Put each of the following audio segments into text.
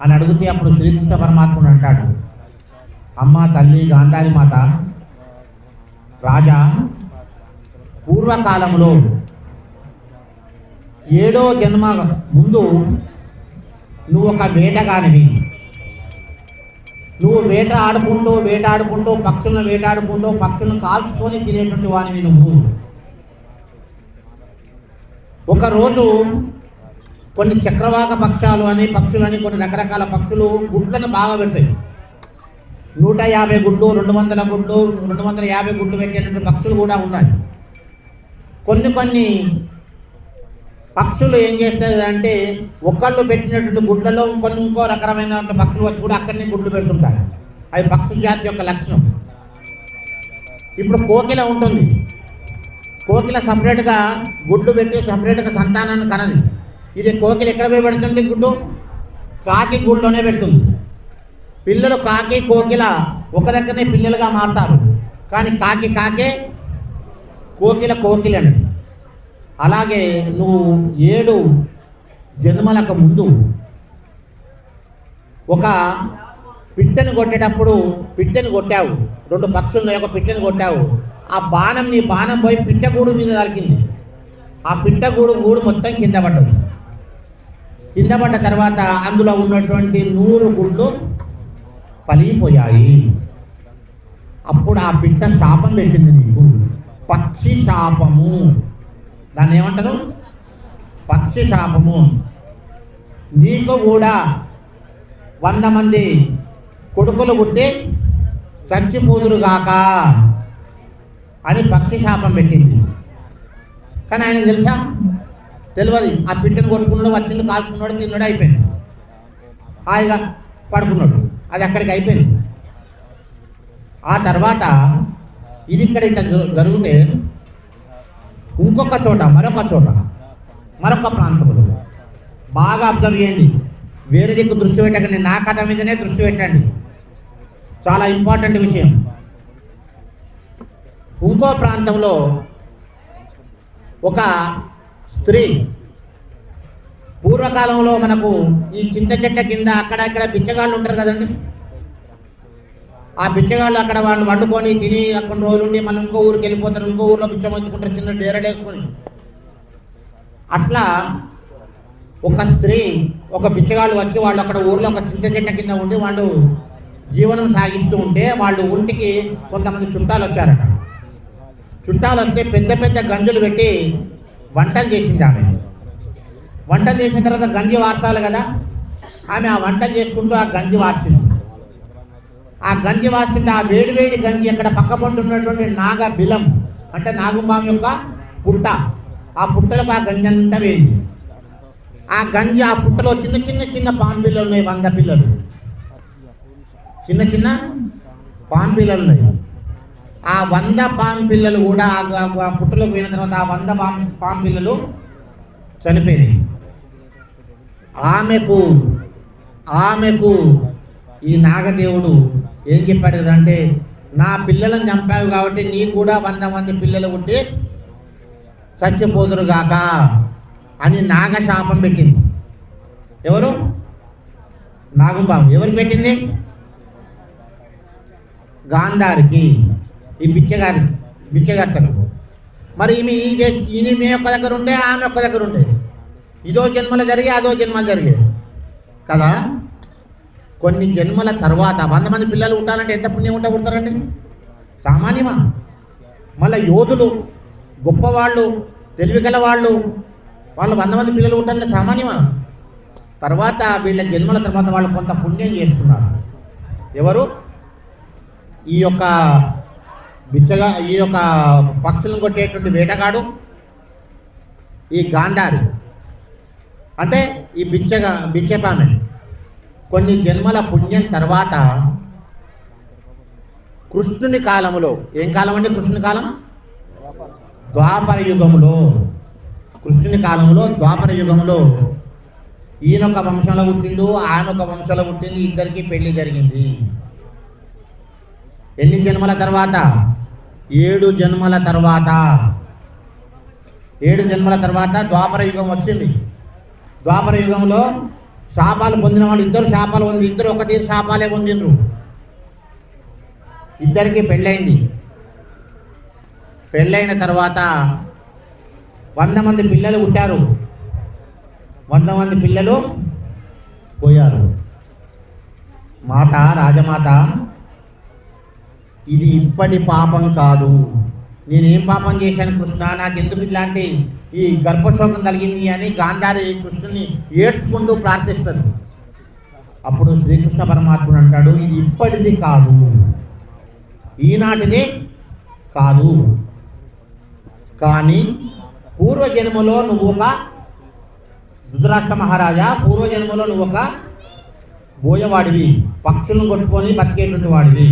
అని అడిగితే అప్పుడు శ్రీకృష్ణ పరమాత్ముడు అంటాడు, అమ్మ తల్లి గాంధారి మాత, రాజా, పూర్వకాలంలో 7వ జన్మ ముందు నువ్వు ఒక వేటగానివి. నువ్వు వేటాడుకుంటూ పక్షులను వేటాడుకుంటూ పక్షులను కాల్చుకొని తినేటువంటి వానివి నువ్వు. ఒకరోజు కొన్ని చక్రవాక పక్షాలు అని పక్షులని కొన్ని రకరకాల పక్షులు గుడ్లను బాగా పెడతాయి. 150 గుడ్లు, 200 గుడ్లు, 250 గుడ్లు పెట్టేటువంటి పక్షులు కూడా ఉన్నాయి. కొన్ని పక్షులు ఏం చేస్తాయి అంటే ఒకళ్ళు పెట్టినటువంటి గుడ్లలో ఇంకో రకమైన పక్షులు వచ్చి కూడా అక్కడనే గుడ్లు పెడుతుంటాయి. అవి పక్షి జాతి యొక్క లక్షణం. ఇప్పుడు కోకిల ఉంటుంది. కోకిల సపరేట్గా గుడ్లు పెట్టి సపరేట్గా సంతానాన్ని కనది. ఇది కోకిల ఎక్కడ పోయి పెడుతుంది గుడ్డు? కాకి గూడులోనే పెడుతుంది. పిల్లలు కాకి కోకిల ఒక దగ్గరనే పిల్లలుగా మారుతారు. కానీ కాకే కోకిలని. అలాగే నువ్వు 7 జన్మలకు ముందు ఒక పిట్టను కొట్టేటప్పుడు పిట్టను కొట్టావు, 2 పక్షులను ఒక పిట్టను కొట్టావు. నీ బాణం పోయి పిట్టగూడు మీద తలికింది. ఆ పిట్టగూడు మొత్తం కింద పడ్డది. కింద పడ్డ తర్వాత అందులో ఉన్నటువంటి 100 గుడ్లు పలిగిపోయాయి. అప్పుడు ఆ పిట్ట శాపం పెట్టింది నీకు, పక్షి శాపము. దాన్ని ఏమంటారు? పక్షి శాపము. నీకు కూడా 100 మంది కొడుకులు పుట్టి చచ్చిపోదురుగాక అని పక్షి శాపం పెట్టింది. కానీ ఆయనకు తెలుసా? తెలియదు. ఆ పిట్టను కొట్టుకున్నాడు, వచ్చిండు, కాల్చుకున్నాడు, తిన్నాడు, అయిపోయింది. హాయిగా పడుకున్నాడు. అది అక్కడికి అయిపోయింది. ఆ తర్వాత ఇది ఇక్కడ జరిగితే ఇంకొక చోట మరొక ప్రాంతంలో బాగా అబ్జర్వ్ చేయండి. వేరే దిక్కు దృష్టి పెట్టకండి, నా కథ మీదనే దృష్టి పెట్టండి. చాలా ఇంపార్టెంట్ విషయం. ఇంకో ప్రాంతంలో ఒక స్త్రీ, పూర్వకాలంలో మనకు ఈ చింత చెట్ల కింద అక్కడ బిచ్చగాళ్ళు ఉంటారు కదండి. ఆ బిచ్చగాళ్ళు అక్కడ వాళ్ళు వండుకొని తిని కొన్ని రోజులు ఉండి మళ్ళీ ఇంకో ఊరికి వెళ్ళిపోతారు. ఇంకో ఊరిలో బిచ్చం వచ్చుకుంటారు, చిన్న డేరడేసుకొని. అట్లా ఒక స్త్రీ, ఒక బిచ్చగాళ్ళు వచ్చి వాళ్ళు అక్కడ ఊర్లో ఒక చింత చెట్ల కింద ఉండి వాళ్ళు జీవనం సాగిస్తూ ఉంటే వాళ్ళు ఒంటికి కొంతమంది చుట్టాలు వచ్చారట. చుట్టాలు వస్తే పెద్ద గంజులు పెట్టి వంటలు చేసింది ఆమె. వంటలు చేసిన తర్వాత గంజి వార్చాలి కదా. ఆమె ఆ వంటలు చేసుకుంటూ ఆ గంజి వార్చింది. ఆ గంజి వార్చుంటే ఆ వేడి గంజి అక్కడ పక్క పొంటి ఉన్నటువంటి నాగ బిలం అంటే నాగుంబాం యొక్క పుట్ట, ఆ పుట్టలకు ఆ గంజి అంతా వేయింది. ఆ గంజి ఆ పుట్టలో చిన్న పాము పిల్లలు ఉన్నాయి, 100 పిల్లలు, చిన్న పాము పిల్లలు ఉన్నాయి. ఆ 100 పాము పిల్లలు కూడా ఆ పుట్టలోకి పోయిన తర్వాత ఆ 100 పాము పిల్లలు చనిపోయినాయి. ఆమెకు ఈ నాగదేవుడు ఏం చెప్పాడు కదా అంటే, నా పిల్లలను చంపావు కాబట్టి నీ కూడా 100 మంది పిల్లలు పుట్టి చచ్చిపోదురుగాక అని నాగశాపం పెట్టింది. ఎవరు? నాగుంబాబు. ఎవరు పెట్టింది? గాంధారికి, ఈ బిచ్చగత్తకు. మరి ఈమె ఒక్క దగ్గర ఉండే, ఆమె ఒక్క దగ్గర ఉండే. ఇదో జన్మలు జరిగే, అదో జన్మలు జరిగే కదా. కొన్ని జన్మల తర్వాత 100 మంది పిల్లలు పుట్టాలంటే ఎంత పుణ్యం ఉంటే పుడతారండి? సామాన్యమా? మళ్ళీ యోధులు, గొప్పవాళ్ళు, తెలివిగల వాళ్ళు 100 మంది పిల్లలు పుట్టాలంటే సామాన్యమా? తర్వాత వీళ్ళ జన్మల తర్వాత వాళ్ళు కొంత పుణ్యం చేసుకున్నారు. ఎవరు? ఈ యొక్క పక్షులను కొట్టేటువంటి వేటగాడు, ఈ గాంధారి అంటే ఈ బిచ్చపామె. కొన్ని జన్మల పుణ్యం తర్వాత కృష్ణుని కాలంలో, ఏం కాలం అండి కృష్ణుని కాలం? ద్వాపర యుగంలో. కృష్ణుని కాలంలో ద్వాపర యుగంలో ఈయనొక వంశంలో పుట్టిండు, ఆయనొక వంశంలో పుట్టింది. ఇద్దరికి పెళ్లి జరిగింది. ఎన్ని జన్మల తర్వాత? 7 జన్మల తర్వాత. 7 జన్మల తర్వాత ద్వాపర యుగం వచ్చింది. ద్వాపర యుగంలో శాపాలు పొందిన వాళ్ళు ఇద్దరు శాపాలు పొంది ఇద్దరు ఒకటి శాపాలే పొందిండ్రు. ఇద్దరికి పెళ్ళైంది. పెళ్ళైన తర్వాత 100 మంది పిల్లలు పుట్టారు. 100 మంది పిల్లలు పోయారు. మాత రాజమాత, ఇది ఇప్పటి పాపం కాదు. నేనేం పాపం చేశాను కృష్ణ, నాకెందుకు ఇట్లాంటి ఈ గర్భశోకం కలిగింది అని గాంధారి కృష్ణుని ఏడ్చుకుంటూ ప్రార్థిస్తుంది. అప్పుడు శ్రీకృష్ణ పరమాత్ముడు అంటాడు, ఇది ఇప్పటిది కాదు, ఈనాటిది కాదు, కానీ పూర్వజన్మలో నువ్వు ఒక ధృతరాష్ట్ర మహారాజా, పూర్వజన్మలో నువ్వు ఒక బోయవాడివి, పక్షులను కొట్టుకొని బతికేటువంటి వాడివి.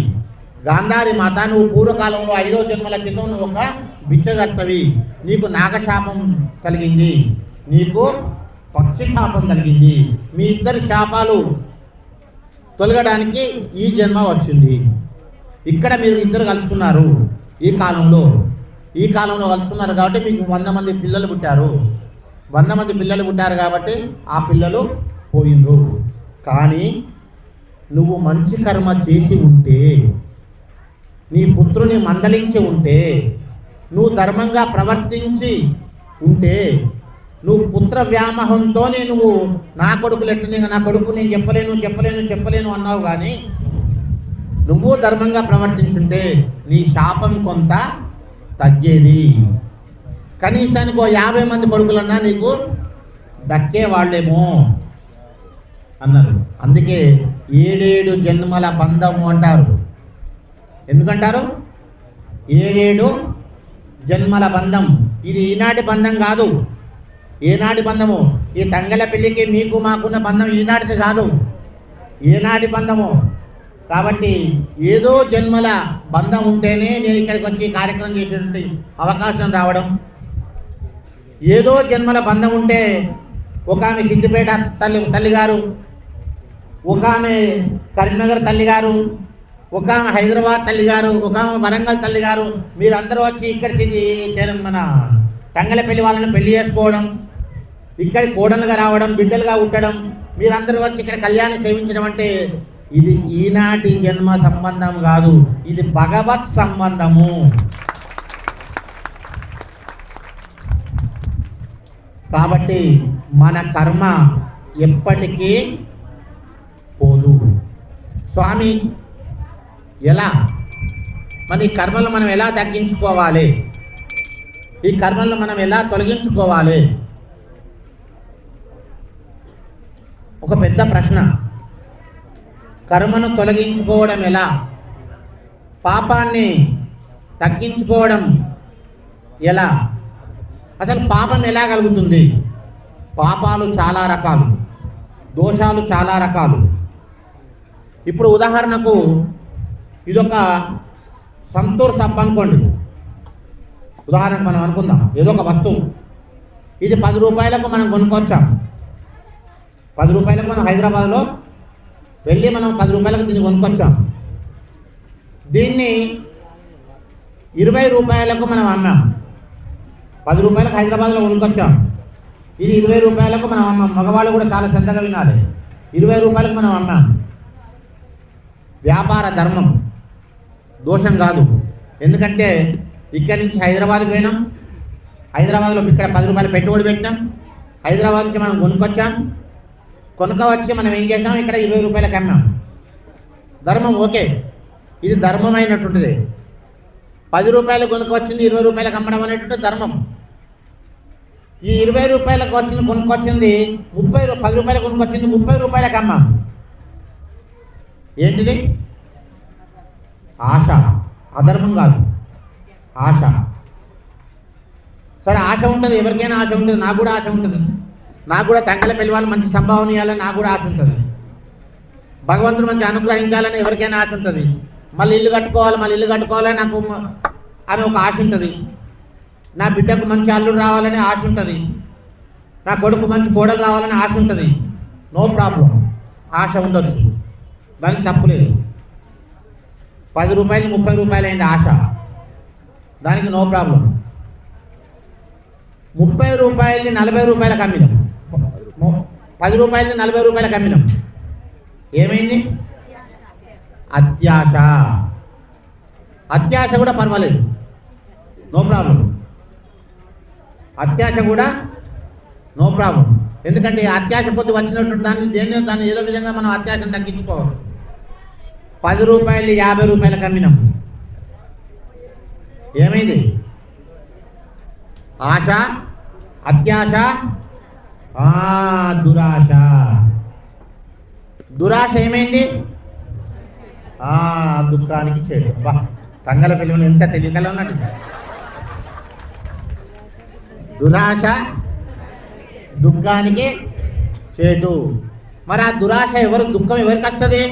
గాంధారి మాత, నువ్వు పూర్వకాలంలో 5వ జన్మల క్రితం నువ్వు ఒక బిచ్చగర్తవి, నీకు నాగశాపం కలిగింది, నీకు పక్షి శాపం కలిగింది. మీ ఇద్దరి శాపాలు తొలగడానికి ఈ జన్మ వచ్చింది. ఇక్కడ మీరు ఇద్దరు కలుసుకున్నారు. ఈ కాలంలో కలుసుకున్నారు కాబట్టి మీకు 100 మంది పిల్లలు పుట్టారు. 100 మంది పిల్లలు పుట్టారు కాబట్టి ఆ పిల్లలు పోయిండ్రు. కానీ నువ్వు మంచి కర్మ చేసి ఉంటే, నీ పుత్రుని మందలించి ఉంటే, నువ్వు ధర్మంగా ప్రవర్తించి ఉంటే, నువ్వు పుత్ర వ్యామోహంతోనే నువ్వు నా కొడుకులు ఎట్టునే, నా కొడుకు నేను చెప్పలేను అన్నావు. కానీ నువ్వు ధర్మంగా ప్రవర్తించుంటే నీ శాపం కొంత తగ్గేది. కనీసానికి 50 మంది కొడుకులన్నా నీకు దక్కేవాళ్ళేమో అన్నారు. అందుకే 7 జన్మల బంధము అంటారు. ఎందుకంటారు? 7 జన్మల బంధం. ఇది ఈనాటి బంధం కాదు. ఏనాటి బంధము? ఈ తంగల పెళ్ళికి మీకు మాకున్న బంధం ఈనాటిది కాదు, ఏనాటి బంధము. కాబట్టి ఏదో జన్మల బంధం ఉంటేనే నేను ఇక్కడికి వచ్చి కార్యక్రమం చేసేటువంటి అవకాశం రావడం. ఏదో జన్మల బంధం ఉంటే ఒక ఆమె సిద్దిపేట తల్లిగారు, ఒక ఆమె కరీంనగర్ తల్లిగారు, ఒక ఆమె హైదరాబాద్ తల్లిగారు, ఒక ఆమె వరంగల్ తల్లిగారు, మీరు అందరూ వచ్చి ఇక్కడ మన తంగలపల్లి వాళ్ళని పెళ్లి చేసుకోవడం, ఇక్కడ కోడలుగా రావడం, బిడ్డలుగా ఉండడం, మీరందరూ వచ్చి ఇక్కడ కళ్యాణం సేవించడం అంటే ఇది ఈనాటి జన్మ సంబంధం కాదు, ఇది భగవత్ సంబంధము. కాబట్టి మన కర్మ ఎప్పటికీ పోదు. స్వామి ఎలా మన ఈ కర్మలు మనం ఎలా తగ్గించుకోవాలి, ఈ కర్మలను మనం ఎలా తొలగించుకోవాలి? ఒక పెద్ద ప్రశ్న. కర్మను తొలగించుకోవడం ఎలా, పాపాన్ని తగ్గించుకోవడం ఎలా, అసలు పాపం ఎలా కలుగుతుంది? పాపాలు చాలా రకాలు, దోషాలు చాలా రకాలు. ఇప్పుడు ఉదాహరణకు ఇదొక సంతూర్ సబ్బు అనుకోండి. ఉదాహరణకు మనం అనుకుందాం, ఏదో ఒక వస్తువు, ఇది 10 రూపాయలకు మనం కొనుక్కొచ్చాం. 10 రూపాయలకు మనం హైదరాబాద్లో వెళ్ళి మనం 10 రూపాయలకు దీన్ని కొనుక్కొచ్చాం. దీన్ని 20 రూపాయలకు మనం అమ్మాం. 10 రూపాయలకు హైదరాబాద్లో కొనుక్కొచ్చాం, ఇది 20 రూపాయలకు మనం అమ్మాం. మగవాళ్ళు కూడా చాలా శ్రద్ధగా వినాలి. 20 రూపాయలకు మనం అమ్మాం. వ్యాపార ధర్మం, దోషం కాదు. ఎందుకంటే ఇక్కడి నుంచి హైదరాబాద్కి పోయినాం, హైదరాబాద్లో ఇక్కడ 10 రూపాయలు పెట్టుబడి పెట్టాం, హైదరాబాద్ నుంచి మనం కొనుక్కొచ్చాం, కొనుక్కొచ్చి మనం ఏం చేసాం, ఇక్కడ 20 రూపాయలకు అమ్మాం. ధర్మం ఓకే, ఇది ధర్మమైనటువంటిది. 10 రూపాయలు కొనుక్కొచ్చింది 20 రూపాయలకు అమ్మడం అనేటువంటి ధర్మం. ఈ 20 రూపాయలకు కొనుక్కొచ్చింది 10 రూపాయలు కొనుక్కొచ్చింది 30 రూపాయలకు అమ్మాం. ఏంటిది? ఆశ. అధర్మం కాదు, ఆశ. సరే, ఆశ ఉంటుంది, ఎవరికైనా ఆశ ఉంటుంది. నాకు కూడా ఆశ ఉంటుంది. నాకు కూడా తంగల పెళ్లి వాళ్ళు మంచి సంభావన ఇవ్వాలని నాకు కూడా ఆశ ఉంటుంది. భగవంతుడు మంచి అనుగ్రహించాలని ఎవరికైనా ఆశ ఉంటుంది. మళ్ళీ ఇల్లు కట్టుకోవాలి నాకు అని ఒక ఆశ ఉంటుంది. నా బిడ్డకు మంచి అల్లుడు రావాలని ఆశ ఉంటుంది. నా కొడుకు మంచి కోడలు రావాలని ఆశ ఉంటుంది. నో ప్రాబ్లం, ఆశ ఉండొచ్చు, దానికి తప్పులేదు. 10 రూపాయలు 30 రూపాయలు అయింది ఆశ, దానికి నో ప్రాబ్లం. 30 రూపాయలది 40 రూపాయలకు అమ్మినాం. రూపాయలది 40 రూపాయలకు అమ్మినాం. ఏమైంది? అత్యాశ. అత్యాశ కూడా పర్వాలేదు, నో ప్రాబ్లం. అత్యాశ కూడా నో ప్రాబ్లం. ఎందుకంటే అత్యాశ కొద్ది వచ్చినట్టు దాన్ని ఏదో విధంగా మనం అత్యాశను తగ్గించుకోవచ్చు. 10 రూపాయలు 50 రూపాయలకు అమ్మినాం. ఏమైంది? ఆశ, అత్యాశ, దురాశ. దురాశ ఏమైంది? దుఃఖానికి చేడు. బా, తంగల పిల్లలు ఎంత తెలియకలా ఉన్నట్టు. దురాశ దుఃఖానికి చేటు. మరి ఆ దురాశ దుఃఖం ఎవరికి వస్తుంది?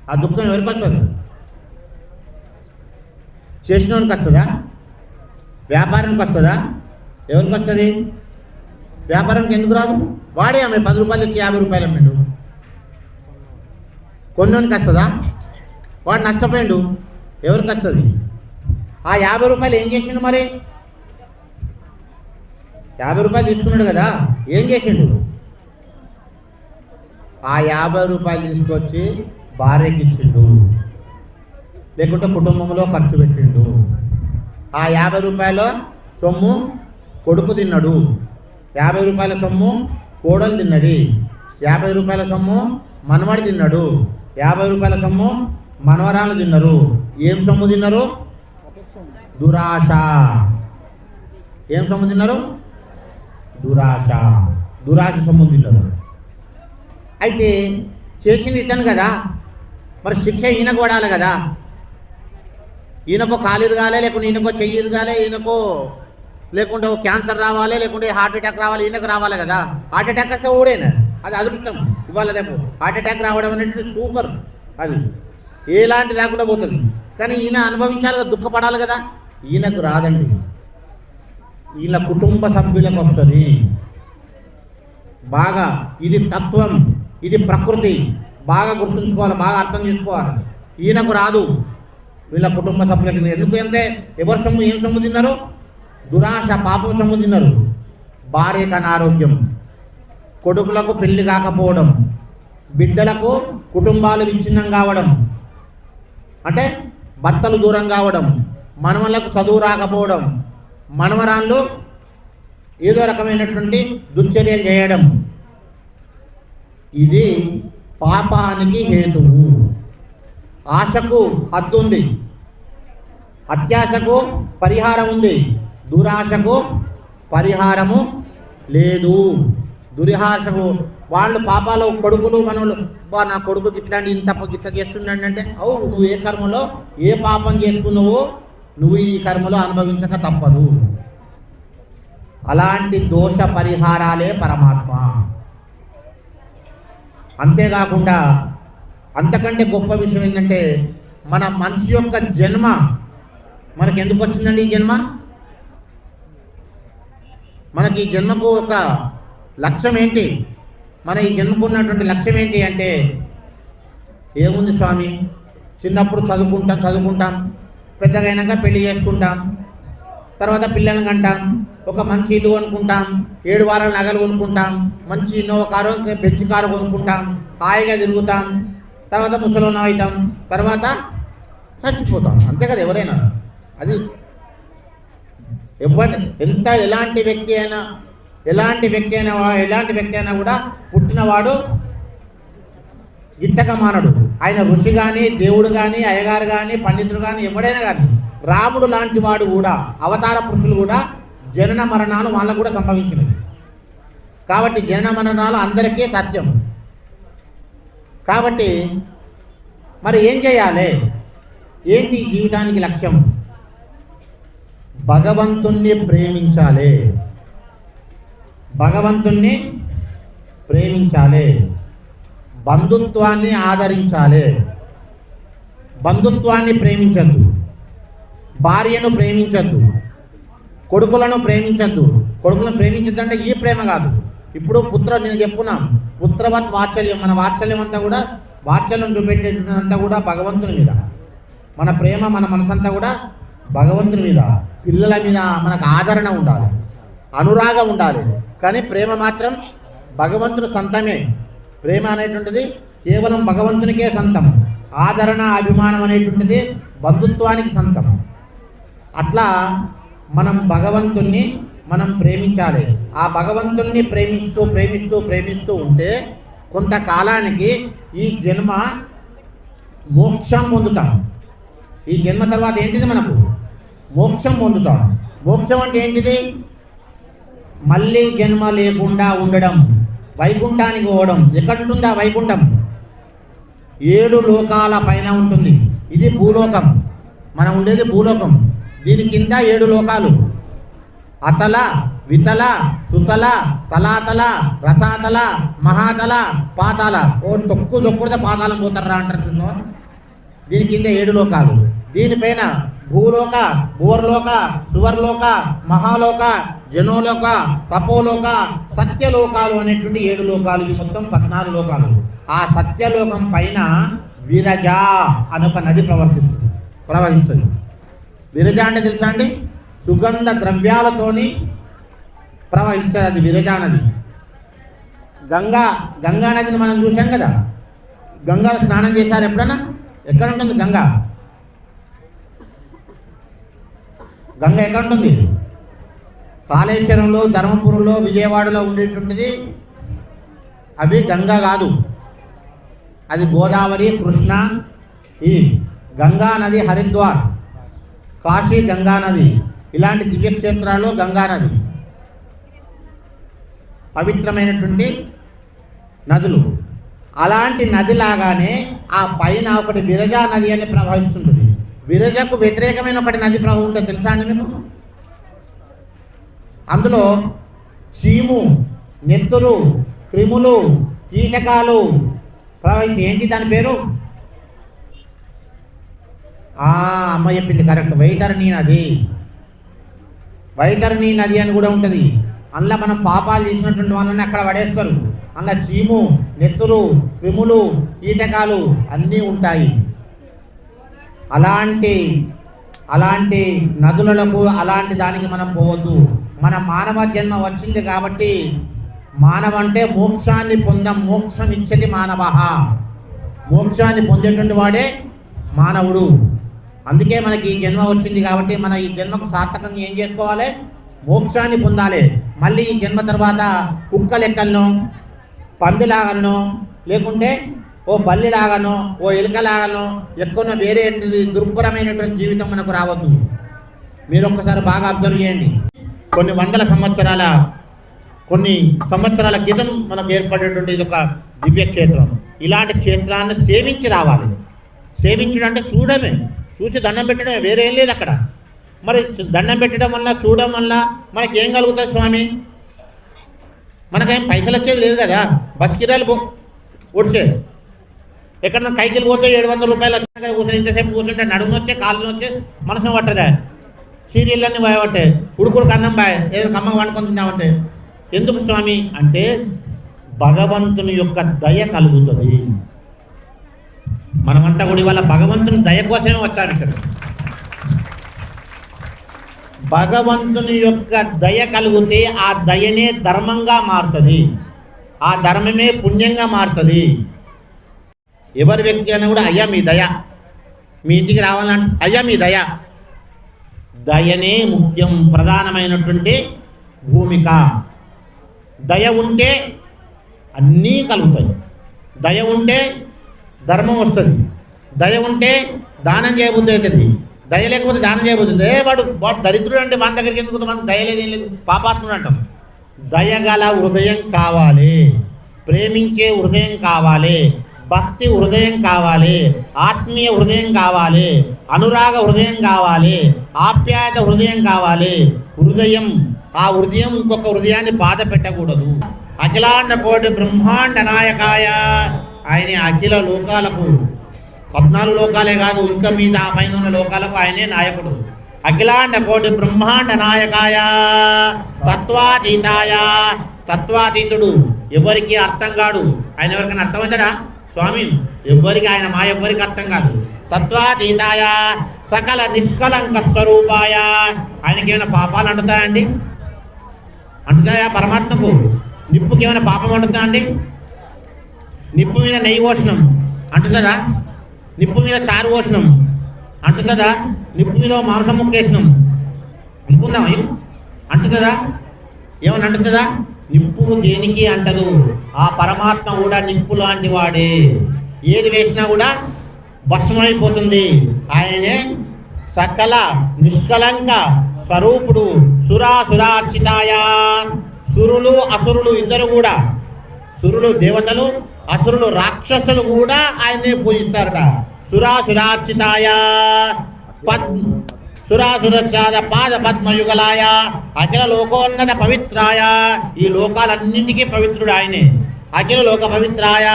ఆ దుఃఖం ఎవరికి వస్తుంది? చేసినోనికి వస్తుందా? వ్యాపారానికి వస్తుందా? ఎవరికి వస్తుంది? వ్యాపారానికి ఎందుకు రాదు? వాడే ఆమె 10 రూపాయలు ఇచ్చి 50 రూపాయలు అమ్మిండు. కొన్నోనికి వస్తుందా? వాడు నష్టపోయిండు. ఎవరికి వస్తుంది? ఆ 50 రూపాయలు ఏం చేసిండు? మరి 50 రూపాయలు తీసుకున్నాడు కదా, ఏం చేసిండు? ఆ 50 రూపాయలు తీసుకొచ్చి భార్యకి ఇచ్చిండు, లేకుంటే కుటుంబంలో ఖర్చు పెట్టిండు. ఆ 50 రూపాయల సొమ్ము కొడుకు తిన్నాడు, 50 రూపాయల సొమ్ము కోడలు తిన్నది, 50 రూపాయల సొమ్ము మనవడు తిన్నాడు, 50 రూపాయల సొమ్ము మనవరాలు తిన్నారు. ఏం సొమ్ము తిన్నారు? దురాశ. ఏం సొమ్ము తిన్నారు? దురాశ. దురాశ సొమ్ము తిన్నారు. అయితే చేసింది ఇతను కదా, మరి శిక్ష ఈయనకు పడాలి కదా. ఈయనకో కాలు ఇరగాలి, లేకుంటే ఈయనకో చెయ్యి ఇరగాలి, ఈయనకో లేకుంటే క్యాన్సర్ రావాలి, లేకుంటే హార్ట్ అటాక్ రావాలి, ఈయనకు రావాలి కదా. హార్ట్ అటాక్ వస్తే ఓడేనా, అది అదృష్టం. ఇవాళ రేపు హార్ట్ అటాక్ రావడం అనేది సూపర్, అది ఎలాంటి రాకుండా పోతుంది. కానీ ఈయన అనుభవించాలి కదా, దుఃఖపడాలి కదా. ఈయనకు రాదండి, ఈయన కుటుంబ సభ్యులకు వస్తుంది. బాగా ఇది తత్వం, ఇది ప్రకృతి, బాగా గుర్తుంచుకోవాలి, బాగా అర్థం చేసుకోవాలి. ఈయనకు రాదు, వీళ్ళ కుటుంబ సభ్యులకి. ఎందుకు అంటే ఎవరి సొమ్ము ఏం సొమ్ము తిన్నారు? దురాశ, పాపం సొమ్ము తిన్నారు. భార్యకు అనారోగ్యం, కొడుకులకు పెళ్లి కాకపోవడం, బిడ్డలకు కుటుంబాలు విచ్ఛిన్నం కావడం, అంటే భర్తలు దూరం కావడం, మనవలకు చదువు రాకపోవడం, మనవరాళ్ళు ఏదో రకమైనటువంటి దుశ్చర్యలు చేయడం. ఇది పాపానికి హేతువు. ఆశకు హద్దు ఉంది, అత్యాశకు పరిహారం ఉంది, దురాశకు పరిహారము లేదు. దురాశకు వాళ్ళు పాపాలు కొడుకులు మనవులు, నా కొడుకుకి ఇట్లాంటి ఇంత ఇట్లా చేస్తున్నాడు అంటే, నువ్వు ఏ కర్మలో ఏ పాపం చేసుకున్నావో నువ్వు ఈ కర్మలో అనుభవించక తప్పదు. అలాంటి దోష పరిహారాలే పరమాత్మ. అంతేకాకుండా అంతకంటే గొప్ప విషయం ఏంటంటే, మన మనిషి యొక్క జన్మ మనకి ఎందుకు వచ్చిందండి? ఈ జన్మ మనకి ఈ జన్మకు ఒక లక్ష్యం ఏంటి? మన ఈ జన్మకు ఉన్నటువంటి లక్ష్యం ఏంటి అంటే, ఏముంది స్వామి, చిన్నప్పుడు చదువుకుంటాం, పెద్దగా అయినాక పెళ్లి చేసుకుంటాం, తర్వాత పిల్లల్ని కంటాం, ఒక మంచి ఇల్లు కొనుక్కుంటాం, 7 వారాల నగలు కొనుక్కుంటాం, మంచి ఇన్నోవా కారు, బెంచ్ కారు కొనుక్కుంటాం, హాయిగా తిరుగుతాం, తర్వాత ముసలోళ్ళం అవుతాం, తర్వాత చచ్చిపోతాం. అంతే కదా ఎవరైనా. అది ఎలాంటి వ్యక్తి అయినా కూడా పుట్టినవాడు గిట్టక మానడు. ఆయన ఋషి కానీ, దేవుడు కానీ, అయ్యగారు కానీ, పండితుడు కానీ, ఎవడైనా కానీ, రాముడు లాంటి వాడు కూడా, అవతార పురుషులు కూడా జనన మరణాలు వాళ్ళకు కూడా సంభవించినవి. కాబట్టి జనన మరణాలు అందరికీ తథ్యం. కాబట్టి మరి ఏం చేయాలి? ఏంటి జీవితానికి లక్ష్యం? భగవంతుణ్ణి ప్రేమించాలి, భగవంతుణ్ణి ప్రేమించాలి, బంధుత్వాన్ని ఆదరించాలి. బంధుత్వాన్ని ప్రేమించద్దు, భార్యను ప్రేమించద్దు, కొడుకులను ప్రేమించద్దు. కొడుకులను ప్రేమించద్దు అంటే ఈ ప్రేమ కాదు. ఇప్పుడు నేను చెప్పున్నాం, పుత్రవత్ వాత్సల్యం. మన వాత్సల్యం అంతా కూడా, వాత్సల్యం చూపెట్టేటంతా కూడా భగవంతుని మీద. మన ప్రేమ, మన మనసంతా కూడా భగవంతుని మీద, పిల్లల మీద మనకు ఆదరణ ఉండాలి, అనురాగం ఉండాలి. కానీ ప్రేమ మాత్రం భగవంతుని సొంతమే. ప్రేమ అనేటువంటిది కేవలం భగవంతునికే సొంతం. ఆదరణ అభిమానం అనేటువంటిది బంధుత్వానికి సొంతం. అట్లా మనం భగవంతుణ్ణి మనం ప్రేమించాలి. ఆ భగవంతుణ్ణి ప్రేమిస్తూ ప్రేమిస్తూ ప్రేమిస్తూ ఉంటే కొంతకాలానికి ఈ జన్మ మోక్షం పొందుతాం. ఈ జన్మ తర్వాత ఏంటిది? మనకు మోక్షం పొందుతాం. మోక్షం అంటే ఏంటిది? మళ్ళీ జన్మ లేకుండా ఉండడం, వైకుంఠానికి పోవడం. ఎక్కడ ఉంటుంది ఆ వైకుంఠం? 7 లోకాల పైన ఉంటుంది. ఇది భూలోకం. మనం ఉండేది భూలోకం. దీని కింద 7 లోకాలు: అతల, వితల, సుతల, తలాతల, రసాతల, మహాతల, పాతాల. ఓ తొక్కుడితే పాతాళం పోతారా అంటారు. దీని కింద 7 లోకాలు. దీనిపైన భూలోక, భూవర్లోక, సువర్లోక, మహాలోక, జనోలోక, తపోలోక, సత్యలోకాలు అనేటువంటి 7 లోకాలు. ఇవి మొత్తం 14 లోకాలు. ఆ సత్యలోకం పైన విరజ అనొక నది ప్రవహిస్తుంది. విరజ అంటే తెలుసా అండి? సుగంధ ద్రవ్యాలతోని ప్రవహిస్తుంది అది విరజా నది. గంగా నదిని మనం చూసాం కదా. గంగాలో స్నానం చేశారు ఎప్పుడన్నా? ఎక్కడ ఉంటుంది గంగా? గంగ ఎక్కడ ఉంటుంది? కాళేశ్వరంలో, ధర్మపురంలో, విజయవాడలో ఉండేటువంటిది. అవి గంగా కాదు, అది గోదావరి, కృష్ణ. ఈ గంగా నది హరిద్వార్, కాశీ గంగా నది, ఇలాంటి దివ్యక్షేత్రాల్లో గంగా నది పవిత్రమైనటువంటి నదులు. అలాంటి నదిలాగానే ఆ పైన ఒకటి విరజా నది అని ప్రవహిస్తుంటుంది. విరజకు వ్యతిరేకమైన ఒకటి నది ప్రవహం ఉంటుంది తెలుసా అండి మీకు? అందులో చీము, నెత్తురు, క్రిములు, కీటకాలు ప్రవహిస్తాయి. ఏంటి దాని పేరు? అమ్మ చెప్పింది కరెక్ట్. వైతరణి నది. వైతరణి నది అని కూడా ఉంటుంది. అందులో మనం పాపాలు చేసినటువంటి వాళ్ళని అక్కడ పడేస్తారు. అందులో చీము, నెత్తురు, క్రిములు, కీటకాలు అన్నీ ఉంటాయి. అలాంటి నదులకు, అలాంటి దానికి మనం పోవద్దు. మన మానవ జన్మ వచ్చింది కాబట్టి, మానవ అంటే మోక్షాన్ని మోక్షం ఇచ్చేది మానవ. మోక్షాన్ని పొందేటువంటి వాడే మానవుడు. అందుకే మనకి ఈ జన్మ వచ్చింది కాబట్టి మన ఈ జన్మకు సార్థకంగా ఏం చేసుకోవాలి? మోక్షాన్ని పొందాలి. మళ్ళీ ఈ జన్మ తర్వాత కుక్క లెక్కలను, పందిలాగనో, లేకుంటే ఓ బల్లిలాగానో, ఓ ఎలుకలాగానో, ఎక్కువ వేరే దుర్భరమైనటువంటి జీవితం మనకు రావద్దు. మీరు ఒక్కసారి బాగా అబ్జర్వ్ చేయండి. కొన్ని సంవత్సరాల క్రితం మనకు ఏర్పడేటువంటి ఇది ఒక దివ్యక్షేత్రం. ఇలాంటి క్షేత్రాన్ని సేవించి రావాలి. సేవించడం అంటే చూడమే, చూసి దండం పెట్టడమే, వేరే ఏం లేదు అక్కడ. మరి దండం పెట్టడం వల్ల, చూడడం వల్ల మనకేం కలుగుతుంది స్వామి? మనకేం పైసలు వచ్చేది లేదు కదా. బస్ కిరాయిలు వచ్చే, ఎక్కడన్నా కైకిలు పోతే 700 రూపాయలు వచ్చినాక కూర్చొని ఇంతసేపు కూర్చుంటే నడుము వచ్చే, కాళ్ళు వచ్చే, మనసును పట్టదా. సీరియళ్ళన్నీ బాయబట్టే, ఉడుకుడుకు అన్నం బాయ్, ఏదో కమ్మగా వండుకొని తిన్నామంటే. ఎందుకు స్వామి అంటే భగవంతుని యొక్క దయ కలుగుతుంది. మనమంతా కూడా ఇవాళ భగవంతుని దయ కోసమే వచ్చారు ఇక్కడ. భగవంతుని యొక్క దయ కలిగితే ఆ దయనే ధర్మంగా మారుతుంది. ఆ ధర్మమే పుణ్యంగా మారుతుంది. ఎవరి వ్యక్తి అయినా కూడా అయ్యా మీ దయ, మీ ఇంటికి రావాలంటే అయ్యా మీ దయ. దయనే ముఖ్యం, ప్రధానమైనటువంటి భూమిక. దయ ఉంటే అన్నీ కలుగుతాయి. దయ ఉంటే ధర్మం వస్తుంది. దయ ఉంటే దానం చేయబుద్ధి అవుతుంది. దయ లేకపోతే దానం చేయబుద్ధి. వాడు దరిద్రుడు అంటే మన దగ్గరికి ఎందుకు? మనకు దయ లేదు, ఏం లేదు, పాపాత్ముడు అంటాం. దయగల హృదయం కావాలి, ప్రేమించే హృదయం కావాలి, భక్తి హృదయం కావాలి, ఆత్మీయ హృదయం కావాలి, అనురాగ హృదయం కావాలి, ఆప్యాయత హృదయం కావాలి. ఆ హృదయం ఇంకొక హృదయాన్ని బాధ పెట్టకూడదు. అఖిలాండ కోటి బ్రహ్మాండ నాయకాయ, ఆయనే అఖిల లోకాలకు, 14 లోకాలే కాదు, ఇంకా మీద ఆ పైన ఉన్న లోకాలకు ఆయనే నాయకుడు. అఖిలాండ కోటి బ్రహ్మాండ నాయకాయ తత్వాతీతాయ, తత్వాతీతుడు, ఎవరికి అర్థం కాడు. ఆయన ఎవరికైనా అర్థమవుతాడా స్వామి? ఎవరికి ఆయన ఎవ్వరికి అర్థం కాదు. తత్వాతీతాయ సకల నిష్కలంక స్వరూపాయ, ఆయనకి ఏమైనా పాపాలు అంటుతాయండి? అంటుతుందా పరమాత్మకు? నిప్పుకి ఏమైనా పాపం అంటుందా అండి? నిప్పు మీద నెయ్యి పోషణం అంటుందా? నిప్పు మీద చారు పోషణం అంటుందా? నిప్పు మీద మాంసం ముక్కేసినాం అనుకుందాం, అంటుందా? ఏమని అంటుందా? నిప్పు దేనికి అంటదు. ఆ పరమాత్మ కూడా నిప్పు లాంటి వాడే. ఏది వేసినా కూడా భస్మైపోతుంది. ఆయనే సకల నిష్కలంక స్వరూపుడు. సురాసురార్చితాయ. సురులు అసురులు ఇద్దరు కూడా, సురులు దేవతలు, అసురులు రాక్షసులు కూడా ఆయన్ని పూజిస్తారట. సురాసురార్చితాయ సురాసురచాద పాద పద్మయుగలాయ అఖిల లోకోన్నత పవిత్రాయ. ఈ లోకాలన్నింటికీ పవిత్రుడు ఆయనే. అఖిల లోక పవిత్రాయ